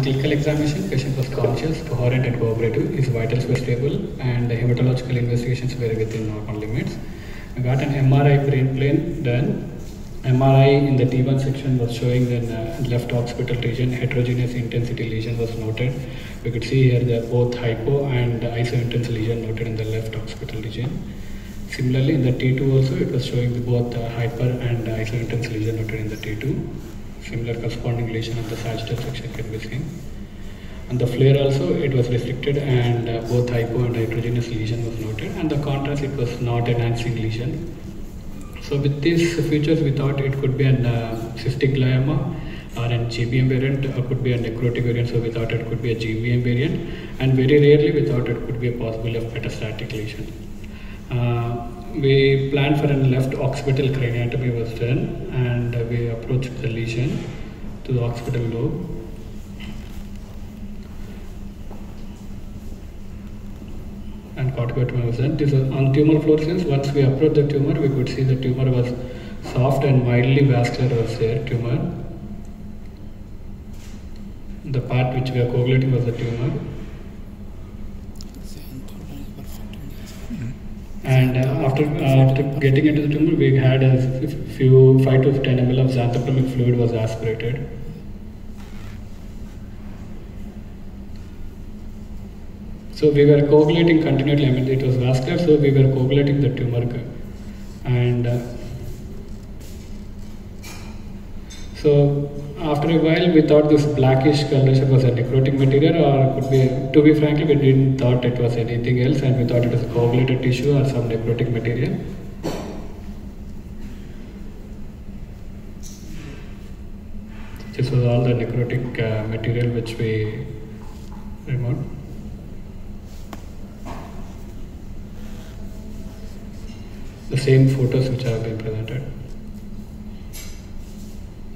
clinical examination, patient was conscious, coherent and cooperative, his vitals were stable, and hematological investigations were within normal limits. I got an MRI brain plane done. MRI in the T1 section was showing the left occipital region, heterogeneous intensity lesion was noted. We could see here the both hypo and iso-intense lesion noted in the left occipital region. Similarly, in the T2 also, it was showing both hyper and iso-intense lesion noted in the T2. Similar corresponding lesion of the sagittal section can be seen. And the flare also, it was restricted, and both hypo and heterogeneous lesion was noted. And the contrast, it was not enhancing lesion. So with these features, we thought it could be an cystic glioma or an GBM variant, or could be a necrotic variant. So we thought it could be a GBM variant, and very rarely we thought it could be a possibility of metastatic lesion. We planned for a left occipital craniotomy was done, and we approached the lesion to the occipital lobe. And corticotomy was done. This was on tumor fluorescence. Once we approached the tumor, we could see the tumor was soft and mildly vascular was there, tumor. The part which we are coagulating was the tumor. And after getting into the tumor, we had a few 5 to 10 ml of xanthoplasmic fluid was aspirated. So we were coagulating continually. I mean, it was vascular, so we were coagulating the tumor. And so after a while, we thought this blackish coloration was a necrotic material, or could be, to be frankly, we didn't thought it was anything else, and we thought it was a coagulated tissue or some necrotic material. This was all the necrotic material which we removed. The same photos which have been presented.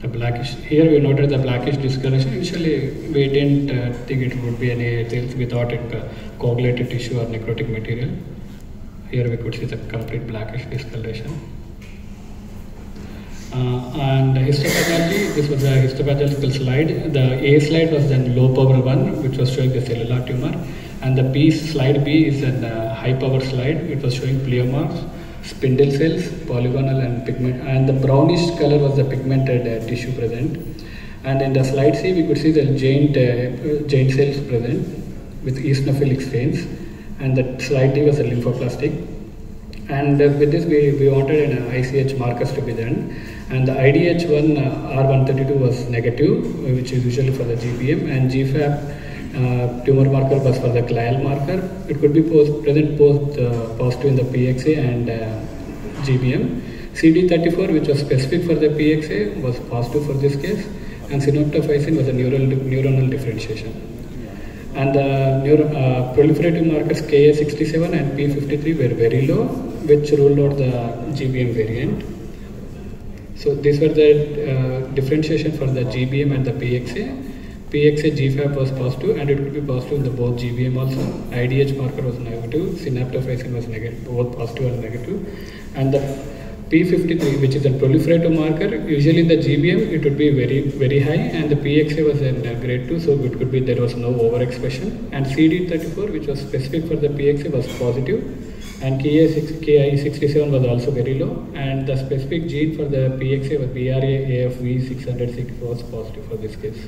The blackish, here we noted the blackish discoloration. Initially we didn't think it would be anything. We thought it coagulated tissue or necrotic material. Here we could see the complete blackish discoloration. And histopathology, this was a histopathological slide. The A slide was then low power one, which was showing the cellular tumor, and the B slide B is a high power slide. It was showing pleomorphs, spindle cells, polygonal and pigment, and the brownish color was the pigmented tissue present. And in the slide C, we could see the giant cells present with eosinophilic stains, and the slide D was a lymphoplastic. And with this, we wanted an ICH markers to be done, and the IDH1 R132 was negative, which is usually for the GBM, and GFAP tumor marker was for the glial marker. It could be present both positive in the PXA and GBM. CD34, which was specific for the PXA, was positive for this case, and synaptophysin was a neuronal differentiation. And the proliferative markers Ka67 and P53 were very low, which ruled out the GBM variant. So these were the differentiation for the GBM and the PXA. PXA GFAP was positive, and it could be positive in the both GBM also. IDH marker was negative, synaptophysin was negative, both positive and negative. And the P53, which is a proliferative marker, usually in the GBM it would be very high, and the PXA was in grade 2, so it could be there was no overexpression. And CD34, which was specific for the PXA, was positive, and Ki67 was also very low, and the specific gene for the PXA was BRAAFV606 was positive for this case.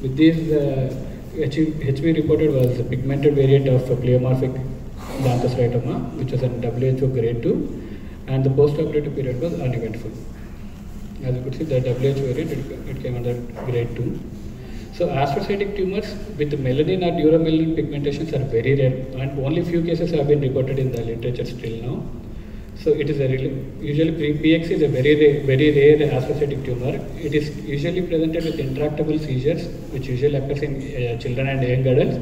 With this, HB reported was a pigmented variant of pleomorphic xanthosarcoma, which was a WHO grade 2, and the post-operative period was uneventful. As you could see, the WHO variant, it came under grade 2. So astrocytic tumors with melanin or neuromelanin pigmentations are very rare, and only few cases have been reported in the literature still now. So it is usually PXA is a very rare astrocytic tumor. It is usually presented with intractable seizures, which usually occurs in children and young adults,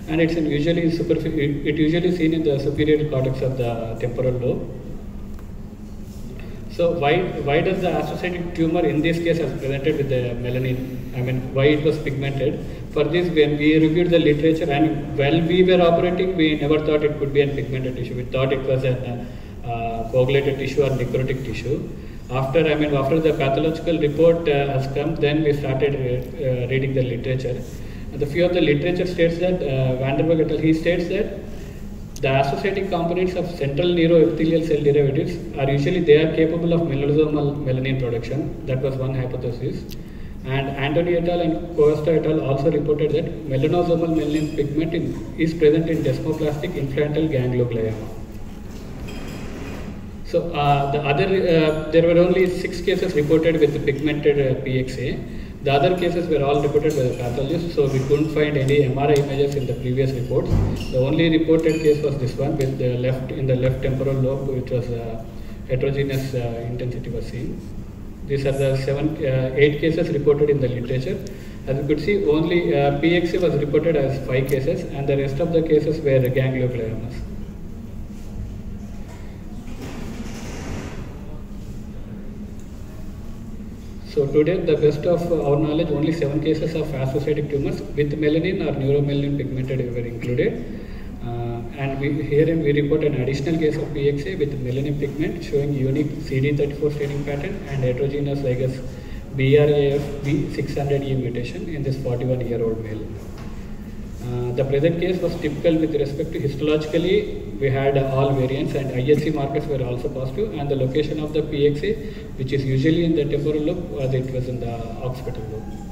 and it's usually seen in the superior cortex of the temporal lobe. So why does the astrocytic tumor in this case has presented with the melanin? I mean, why it was pigmented? For this, when we reviewed the literature, and while we were operating, we never thought it could be a pigmented tissue. We thought it was a coagulated tissue or necrotic tissue. After the pathological report has come, then we started reading the literature. The few of the literature states that Vanderberg et al. He states that the associating components of central neuroepithelial cell derivatives are usually they are capable of melanosomal melanin production. That was one hypothesis. And Antony et al. And Costa et al. Also reported that melanosomal melanin pigment is present in desmoplastic infantile ganglioglioma. So there were only 6 cases reported with the pigmented PXA. The other cases were all reported by the pathologist, so we couldn't find any MRI images in the previous reports. The only reported case was this one with the left temporal lobe, which was heterogeneous intensity was seen. These are the 8 cases reported in the literature. As you could see, only PXA was reported as 5 cases, and the rest of the cases were gangliogliomas. So today, the best of our knowledge, only 7 cases of associated tumors with melanin or neuromelanin pigmented were included. And herein we report an additional case of PXA with melanin pigment showing unique CD34 staining pattern and heterogeneous zygous BRAF V600E mutation in this 41-year-old male. The present case was typical with respect to histologically, we had all variants and IHC markers were also positive, and the location of the PXA, which is usually in the temporal lobe, it was in the occipital lobe.